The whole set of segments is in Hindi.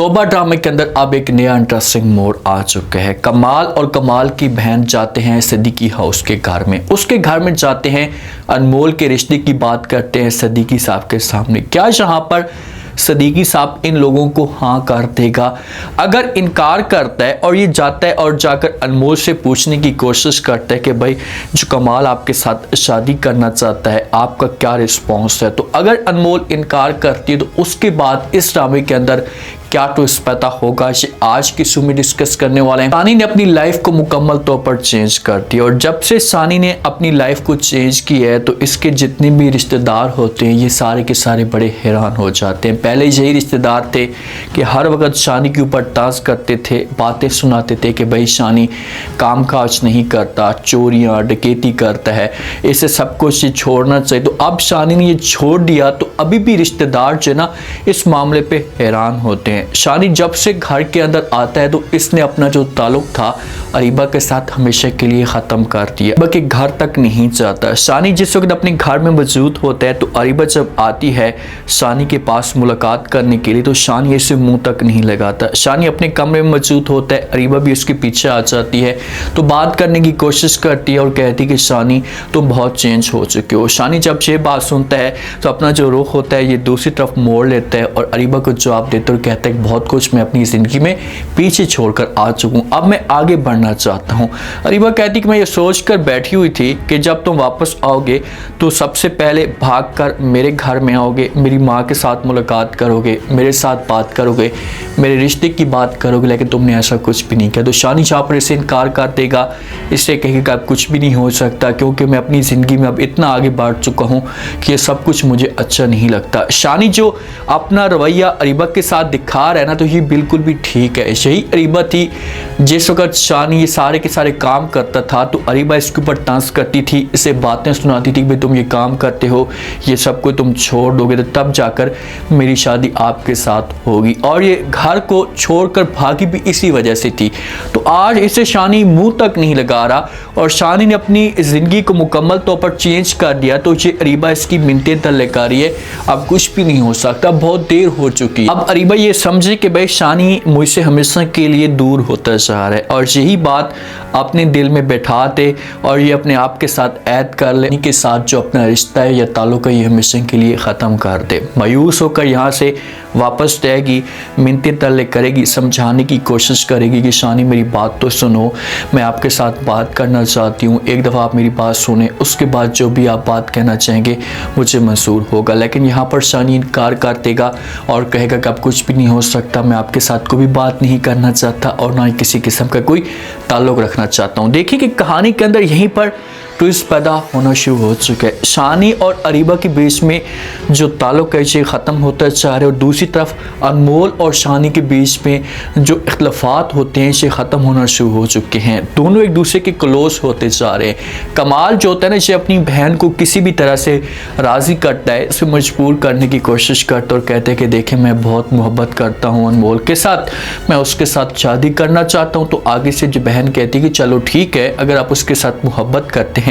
तोबा ड्रामे के अंदर अब एक नया इंटरेस्टिंग मोड़ आ चुका है। कमाल और कमाल की बहन जाते हैं सिद्दीकी हाउस के घर में, उसके घर में जाते हैं, अनमोल के रिश्ते की बात करते हैं सिद्दीकी साहब के सामने। क्या यहाँ पर सिद्दीकी साहब इन लोगों को हाँ कर देगा? अगर इनकार करता है और ये जाता है और जाकर अनमोल से पूछने की कोशिश करता है कि भाई जो कमाल आपके साथ शादी करना चाहता है आपका क्या रिस्पॉन्स है, तो अगर अनमोल इनकार करती है तो उसके बाद इस ड्रामे के अंदर क्या ट्विस्ट पता होगा, ये आज की शो में डिस्कस करने वाले हैं। सानी ने अपनी लाइफ को मुकम्मल तौर पर चेंज कर दिया और जब से सानी ने अपनी लाइफ को चेंज किया है तो इसके जितने भी रिश्तेदार होते हैं ये सारे के सारे बड़े हैरान हो जाते हैं। पहले यही रिश्तेदार थे कि हर वक्त शानी के ऊपर टांस करते थे, बातें सुनाते थे कि भाई शानी काम काज नहीं करता, चोरियाँ डकैती करता है, इसे सब कुछ ये छोड़ना चाहिए। तो अब शानी ने ये छोड़ दिया तो अभी भी रिश्तेदार जो है ना इस मामले पे हैरान होते हैं। शानी जब से घर के अंदर आता है तो इसने अपना जो ताल्लुक था अरीबा के साथ हमेशा के लिए ख़त्म कर दिया, अरीबा के घर तक नहीं जाता। शानी जिस वक्त अपने घर में मौजूद होता है तो अरीबा जब आती है शानी के पास मुलाकात करने के लिए तो शानी इसे मुंह तक नहीं लगाता। शानी अपने कमरे में मौजूद होता है, अरीबा भी उसके पीछे आ जाती है तो बात करने की कोशिश करती है और कहती कि शानी तुम बहुत चेंज हो चुके हो। शानी जब ये बात सुनता है तो अपना जो रुख होता है ये दूसरी तरफ मोड़ लेता है और अरीबा को जवाब देता है और कहता है बहुत कुछ मैं अपनी ज़िंदगी में पीछे छोड़कर आ चुका हूँ, अब मैं आगे बढ़ना चाहता हूँ। अरीबा कहती कि मैं ये सोच कर बैठी हुई थी कि जब तुम वापस आओगे तो सबसे पहले भागकर मेरे घर में आओगे, मेरी माँ के साथ मुलाकात करोगे, मेरे साथ बात करोगे, मेरे रिश्ते की बात करोगे, लेकिन तुमने ऐसा कुछ भी नहीं किया। तो शानी जहाँ पर इसे इनकार कर देगा, इससे कहेगा अब कुछ भी नहीं हो सकता क्योंकि मैं अपनी ज़िंदगी में अब इतना आगे बढ़ चुका हूँ कि ये सब कुछ मुझे अच्छा नहीं लगता। शानी जो अपना रवैया अरीबा के साथ दिखा रहा है ना तो ये बिल्कुल भी ठीक है। यही अरीबा थी जिस वक्त शानी ये सारे के सारे काम करता था तो अरीबा इसके ऊपर डांस करती थी, इसे बातें सुनाती थी कि तुम ये काम करते हो, ये सब को तुम छोड़ दोगे तो तब जाकर मेरी शादी आपके साथ होगी। और ये घर को छोड़कर भागी भी इसी वजह से थी। तो आज इसे शानी मुंह तक नहीं लगा रहा और शानी ने अपनी ज़िंदगी को मुकम्मल तौर पर चेंज कर दिया तो ये अरीबा इसकी मिन्नतें तर लेकर रही है, अब कुछ भी नहीं हो सकता, बहुत देर हो चुकी है। अब अरीबा ये समझे कि भाई शानी मुझसे हमेशा के लिए दूर होता जा रहा है और यही बात अपने दिल में बैठा दे और ये अपने आप के साथ ऐद कर ले के साथ जो अपना रिश्ता है या ताल्लुक है ये हमेशा के लिए ख़त्म कर दे। मायूस होकर यहाँ से वापस जाएगी, मिन्नतें तरले करेगी, समझाने की कोशिश करेगी कि शानी मेरी बात तो सुनो, मैं आपके साथ बात करना चाहती हूँ, एक दफ़ा आप मेरी बात सुने, उसके बाद जो भी आप बात कहना चाहेंगे मुझे मंजूर होगा। लेकिन यहाँ पर शानी इनकार कर देगा और कहेगा कि अब कुछ भी नहीं हो सकता, मैं आपके साथ कोई भी बात नहीं करना चाहता और ना ही किसी किस्म का कोई ताल्लुक़ रखना चाहता हूँ। देखिए कि कहानी के अंदर यहीं पर ट्विस्ट पैदा होना शुरू हो चुका है। शानी और अरीबा के बीच में जो ताल्लुक़ है ये ख़त्म होता जा रहा है और दूसरी तरफ अनमोल और शानी के बीच में जो इख्तलाफात होते हैं ये ख़त्म होना शुरू हो चुके हैं। दोनों एक दूसरे के क्लोज होते जा रहे हैं। कमाल जो होता है ना ये अपनी बहन को किसी भी तरह से राज़ी करता है, इसे मजबूर करने की कोशिश करता है और कहते हैं कि देखें मैं बहुत मोहब्बत करता हूँ अनमोल के साथ, मैं उसके साथ शादी करना चाहता हूँ। तो आगे से जो बहन कहती है कि चलो ठीक है, अगर आप उसके साथ मोहब्बत करते हैं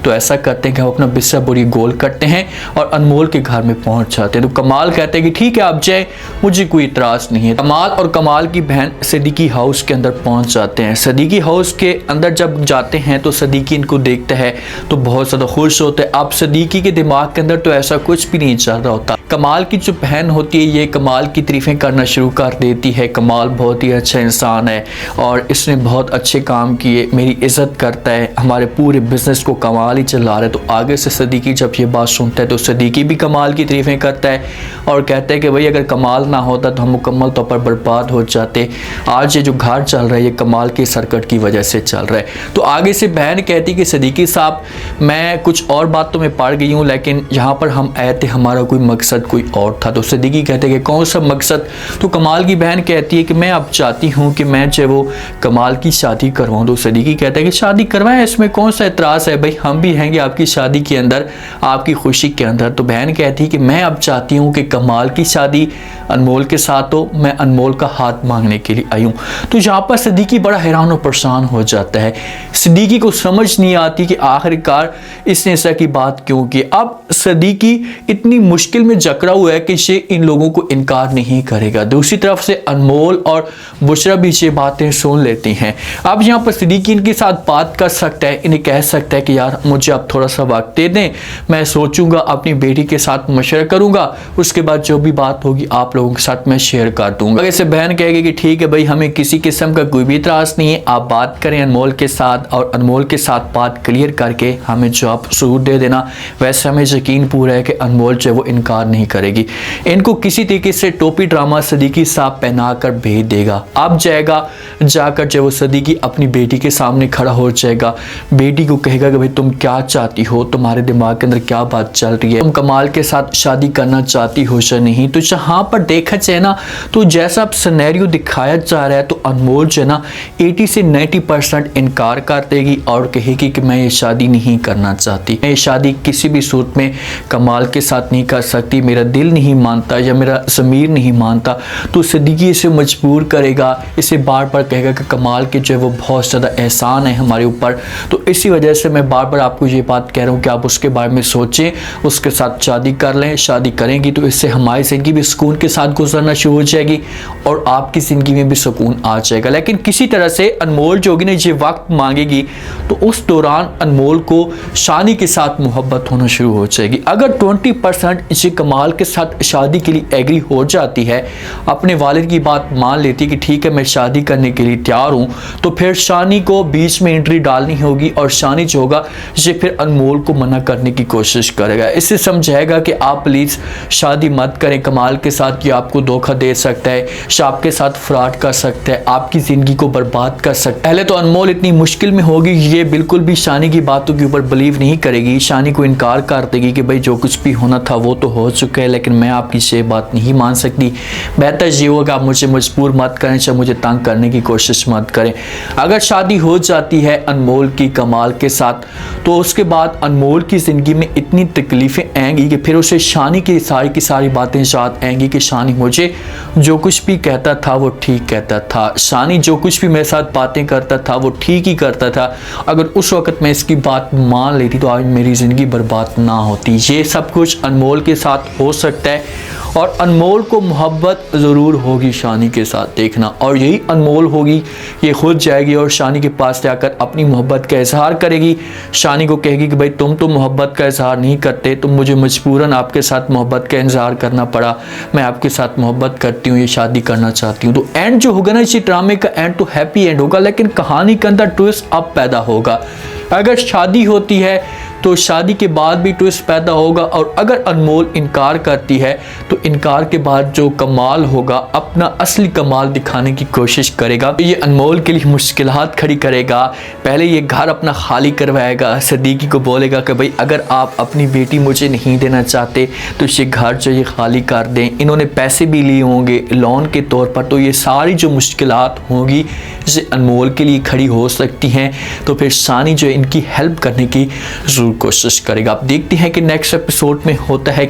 तो ऐसा करते हैं कि हम अपना बिस्सा बोरी गोल करते हैं और अनमोल के घर में पहुंच जाते हैं। तो कमाल कहते हैं कि ठीक है आप जाए, मुझे कोई इतराज़ नहीं है। कमाल और कमाल की बहन सिद्दीकी हाउस के अंदर पहुंच जाते हैं। सिद्दीकी हाउस के अंदर जब जाते हैं तो सिद्दीकी इनको देखता है तो बहुत ज़्यादा खुश होता है। अब सिद्दीकी के दिमाग के अंदर तो ऐसा कुछ भी नहीं चल रहा होता। कमाल की जो बहन होती है ये कमाल की तारीफ़ें करना शुरू कर देती है, कमाल बहुत ही अच्छा इंसान है और इसने बहुत अच्छे काम किए, मेरी इज़्ज़त करता है, हमारे पूरे बिज़नेस को कमाल ही चला रहा है। तो आगे से सिद्दीकी जब ये बात सुनता है तो सिद्दीकी भी कमाल की तारीफ़ें करता है और कहता है कि भाई अगर कमाल ना होता तो हम मुकम्मल तौर पर बर्बाद हो जाते। आज ये जो घर चल रहा है ये कमाल के सरकट की वजह से चल रहा है। तो आगे से बहन कहती है कि सिद्दीकी साहब मैं कुछ और बात तो मैं पढ़ गई हूँ लेकिन यहाँ पर हम आए थे, हमारा कोई मकसद कोई और था। तो सिद्दीकी कहते हैं कि कौन सा मकसद? तो कमाल की बहन कहती है कि मैं अब चाहती हूँ कि मैं जो वो कमाल की शादी करवाऊँ। तो सिद्दीकी कहता है कि शादी करवाएं, इसमें कौन सा एतराज़ एहसास है भाई हम भी रहेंगे आपकी शादी के अंदर, आपकी खुशी के अंदर। तो बहन कहती कि मैं अब चाहती हूँ कि कमाल की शादी अनमोल के साथ हो, मैं अनमोल का हाथ मांगने के लिए आई हूँ। तो यहाँ पर सिद्दीकी बड़ा हैरान और परेशान हो जाता है। सिद्दीकी को समझ नहीं आती कि आखिरकार इसने ऐसा की बात क्यों की। अब सिद्दीकी इतनी मुश्किल में जकड़ा हुआ है कि ये इन लोगों को इनकार नहीं करेगा। दूसरी तरफ से अनमोल और बुशरा भी ये बातें सुन लेती हैं। अब यहाँ पर सिद्दीकी इनके साथ बात कर सकता है, इन्हें कह सकता है कि यार मुझे अब थोड़ा सा वक्त दे दें, मैं सोचूंगा, अपनी बेटी के साथ मशवरा करूंगा, उसके बाद जो भी बात होगी आप लोगों के साथ मैं शेयर कर दूंगा। अगर बहन कहेगी कि ठीक है भाई हमें किसी किस्म का कोई भी इतराज नहीं है, आप बात करें अनमोल के साथ और अनमोल के साथ बात क्लियर करके हमें जॉब जरूर दे देना। वैसे हमें यकीन पूरा है कि अनमोल जो है वो इनकार नहीं करेगी। इनको किसी तरीके से टोपी ड्रामा सिद्दीकी साहब पहना कर भेज देगा। अब जाएगा, जाकर जो वो सिद्दीकी अपनी बेटी के सामने खड़ा हो जाएगा, बेटी को कहेगा कि भाई तुम क्या चाहती हो, तुम्हारे दिमाग के अंदर क्या बात चल रही है, तुम कमाल के साथ शादी करना चाहती हो या नहीं। तो यहाँ पर देखा जाए ना तो जैसा अब सिनेरियो दिखाया जा रहा है तो अनमोल जो है ना 80 से 90% इनकार कर देगी और कहेगी कि मैं ये शादी नहीं करना चाहती, मैं ये शादी किसी भी सूरत में कमाल के साथ नहीं कर सकती, मेरा दिल नहीं मानता या मेरा ज़मीर नहीं मानता। तो सिद्दीकी इसे मजबूर करेगा, इसे बार बार कहेगा कि कमाल के जो है वो बहुत ज़्यादा एहसान है हमारे ऊपर, तो इसी वजह से मैं बार बार आपको ये बात कह रहा हूँ कि आप उसके बारे में सोचें, उसके साथ शादी कर लें। शादी करेंगी तो इससे हमारी ज़िंदगी भी सुकून के साथ गुजरना शुरू हो जाएगी और आपकी ज़िंदगी में भी सुकून आ जाएगा। लेकिन किसी तरह से अनमोल जो होगी ना ये वक्त मांगेगी तो उस दौरान अनमोल को शानी के साथ मोहब्बत होना शुरू हो जाएगी। अगर 20% ये कमाल के साथ शादी के लिए एग्री हो जाती है, अपने वालिद की बात मान लेती कि ठीक है मैं शादी करने के लिए तैयार हूँ, तो फिर शानी को बीच में एंट्री डालनी होगी और शानी जो होगा ये फिर अनमोल को मना करने की कोशिश करेगा। इससे समझाएगा कि आप प्लीज़ शादी मत करें कमाल के साथ, ये आपको धोखा दे सकता है, आपके साथ फ्रॉड कर सकता है, आपकी ज़िंदगी को बर्बाद कर सकता है। पहले तो अनमोल इतनी मुश्किल में होगी, ये बिल्कुल भी शानी की बातों के ऊपर बिलीव नहीं करेगी, शानी को इनकार कर देगी कि भाई जो कुछ भी होना था वो तो हो चुका है, लेकिन मैं आपकी ये बात नहीं मान सकती। बेहतर ये होगा आप मुझे मजबूर मत करें, चाहे मुझे तंग करने की कोशिश मत करें। अगर शादी हो जाती है अनमोल की कमाल के साथ तो उसके बाद अनमोल की ज़िंदगी में इतनी तकलीफ़ें आएंगी कि फिर उसे शानी की सारी बातें याद आएंगी कि शानी मुझे जो कुछ भी कहता था वो ठीक कहता था, शानी जो कुछ भी मेरे साथ बातें करता था वो ठीक ही करता था, अगर उस वक्त मैं इसकी बात मान लेती तो आज मेरी ज़िंदगी बर्बाद ना होती। ये सब कुछ अनमोल के साथ हो सकता है और अनमोल को मोहब्बत ज़रूर होगी शानी के साथ, देखना। और यही अनमोल होगी, ये खुद जाएगी और शानी के पास जाकर अपनी मोहब्बत का इजहार करेगी। शानी को कहेगी कि भाई तुम तो मोहब्बत का इजहार नहीं करते, तुम मुझे मजबूरन आपके साथ मोहब्बत का इजहार करना पड़ा, मैं आपके साथ मोहब्बत करती हूँ, ये शादी करना चाहती हूँ। तो एंड जो होगा ना इसी ड्रामे का एंड तो हैप्पी एंड होगा, लेकिन कहानी के अंदर ट्विस्ट अब पैदा होगा। अगर शादी होती है तो शादी के बाद भी ट्विस्ट पैदा होगा और अगर अनमोल इनकार करती है तो इनकार के बाद जो कमाल होगा अपना असली कमाल दिखाने की कोशिश करेगा। ये अनमोल के लिए मुश्किलात खड़ी करेगा। पहले ये घर अपना खाली करवाएगा, सिद्दीकी को बोलेगा कि भाई अगर आप अपनी बेटी मुझे नहीं देना चाहते तो ये घर जो ये खाली कर दें। इन्होंने पैसे भी लिए होंगे लोन के तौर पर, तो ये सारी जो मुश्किलात होंगी ये अनमोल के लिए खड़ी हो सकती हैं। तो फिर शानी जो इनकी हेल्प करने की ज़रूर कोशिश करेगा। आप देखते हैं कि नेक्स्ट एपिसोड में होता है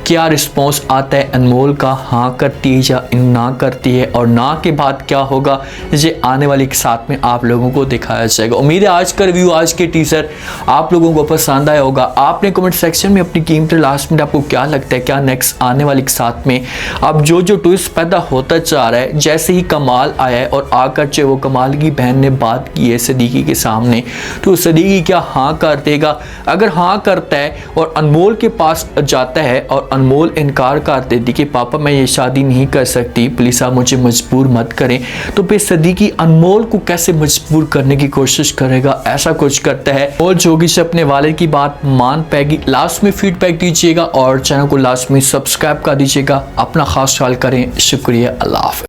क्या रिस्पॉन्स आता है अनमोल का, हाँ करती है या ना करती है, और ना के बाद क्या होगा ये आने वाले के साथ में आप लोगों को दिखाया जाएगा। उम्मीद है आज का रिव्यू, आज के टीजर आप लोगों को पसंद आया होगा। आपने कमेंट सेक्शन में अपनी कीमती लास्ट में आपको क्या लगता है, क्या नेक्स्ट आने वाले के साथ में अब जो ट्विस्ट पैदा होता जा रहा है। जैसे ही कमाल आया है और आकर जो वो कमाल की बहन ने बात की है सिद्दीकी के सामने, तो सिद्दीकी क्या हाँ कर देगा? अगर हाँ करता है और अनमोल के पास जाता है और अनमोल इनकार कर देती कि पापा मैं ये शादी नहीं कर सकती, प्लीज़ आप मुझे मजबूर मत करें, तो फिर सिद्दीकी अनमोल को कैसे मजबूर करने की कोशिश करेगा? ऐसा कुछ करता है और जोगी से अपने वालिद की बात मान पाएगी। लास्ट में फीडबैक दीजिएगा और चैनल को लास्ट में सब्सक्राइब कर दीजिएगा। अपना खास ख्याल करें। शुक्रिया। अल्लाह हाफ़िज़।